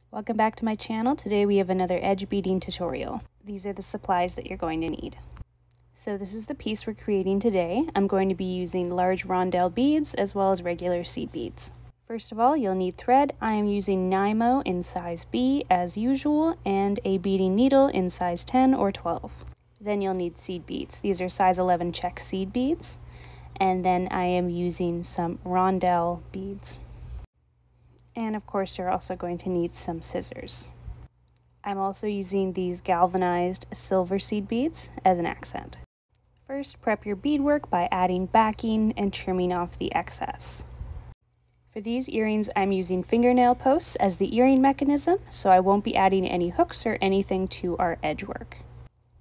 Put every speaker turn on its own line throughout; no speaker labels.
Welcome back to my channel. Today we have another edge beading tutorial. These are the supplies that you're going to need. So this is the piece we're creating today. I'm going to be using large rondelle beads as well as regular seed beads. First of all, you'll need thread. I am using NYMO in size B as usual and a beading needle in size 10 or 12. Then you'll need seed beads. These are size 11 check seed beads. And then I am using some Rondelle beads. And of course, you're also going to need some scissors. I'm also using these galvanized silver seed beads as an accent. First, prep your beadwork by adding backing and trimming off the excess. For these earrings, I'm using fingernail posts as the earring mechanism, so I won't be adding any hooks or anything to our edge work.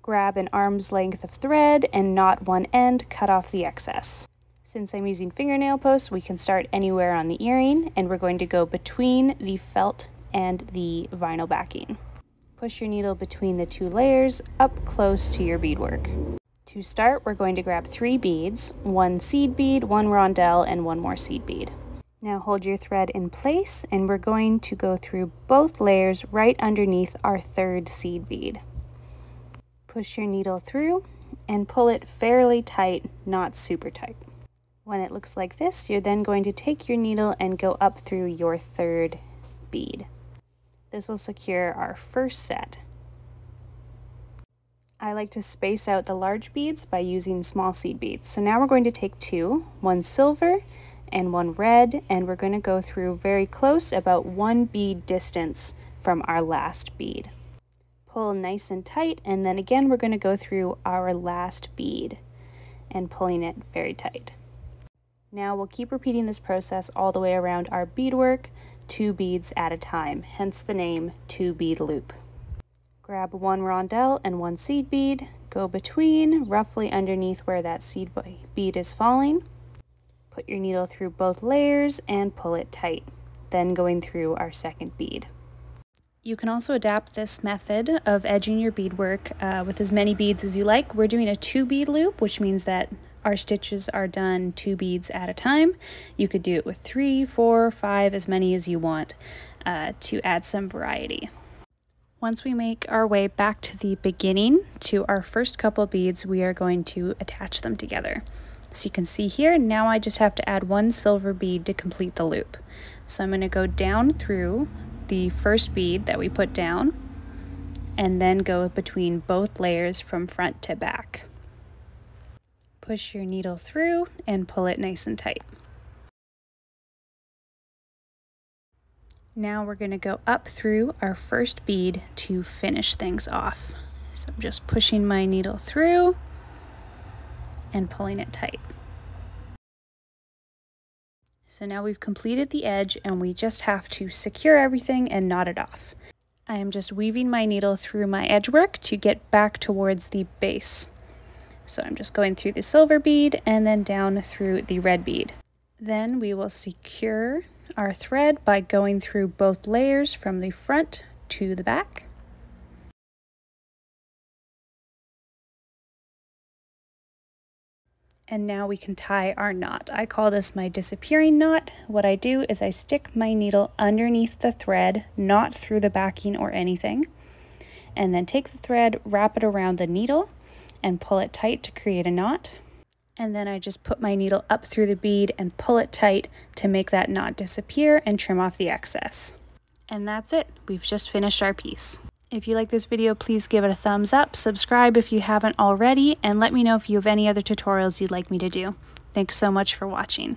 Grab an arm's length of thread and knot one end, cut off the excess. Since I'm using fingernail posts, we can start anywhere on the earring, and we're going to go between the felt and the vinyl backing. Push your needle between the two layers up close to your beadwork. To start, we're going to grab 3 beads, 1 seed bead, 1 rondelle, and 1 more seed bead. Now hold your thread in place, and we're going to go through both layers right underneath our 3rd seed bead. Push your needle through and pull it fairly tight, not super tight. When it looks like this, you're then going to take your needle and go up through your 3rd bead. This will secure our first set. I like to space out the large beads by using small seed beads. So now we're going to take 2, 1 silver and 1 red, and we're going to go through very close, about 1 bead distance from our last bead. Pull nice and tight, and then again we're going to go through our last bead and pulling it very tight. Now we'll keep repeating this process all the way around our beadwork, 2 beads at a time, hence the name 2 bead loop. Grab 1 rondelle and 1 seed bead, go between, roughly underneath where that seed bead is falling. Put your needle through both layers and pull it tight, then going through our 2nd bead. You can also adapt this method of edging your beadwork with as many beads as you like. We're doing a 2 bead loop, which means that our stitches are done 2 beads at a time. You could do it with 3, 4, 5, as many as you want to add some variety. Once we make our way back to the beginning to our first couple beads, we are going to attach them together. So you can see here, now I just have to add 1 silver bead to complete the loop. So I'm going to go down through the first bead that we put down and then go between both layers from front to back. Push your needle through and pull it nice and tight. Now we're going to go up through our first bead to finish things off. So I'm just pushing my needle through and pulling it tight. So now we've completed the edge and we just have to secure everything and knot it off. I am just weaving my needle through my edge work to get back towards the base. So I'm just going through the silver bead and then down through the red bead. Then we will secure our thread by going through both layers from the front to the back. And now we can tie our knot. I call this my disappearing knot. What I do is I stick my needle underneath the thread, not through the backing or anything, and then take the thread, wrap it around the needle, and pull it tight to create a knot. And then I just put my needle up through the bead and pull it tight to make that knot disappear and trim off the excess. And that's it. We've just finished our piece. If you like this video, please give it a thumbs up, subscribe if you haven't already, and let me know if you have any other tutorials you'd like me to do. Thanks so much for watching.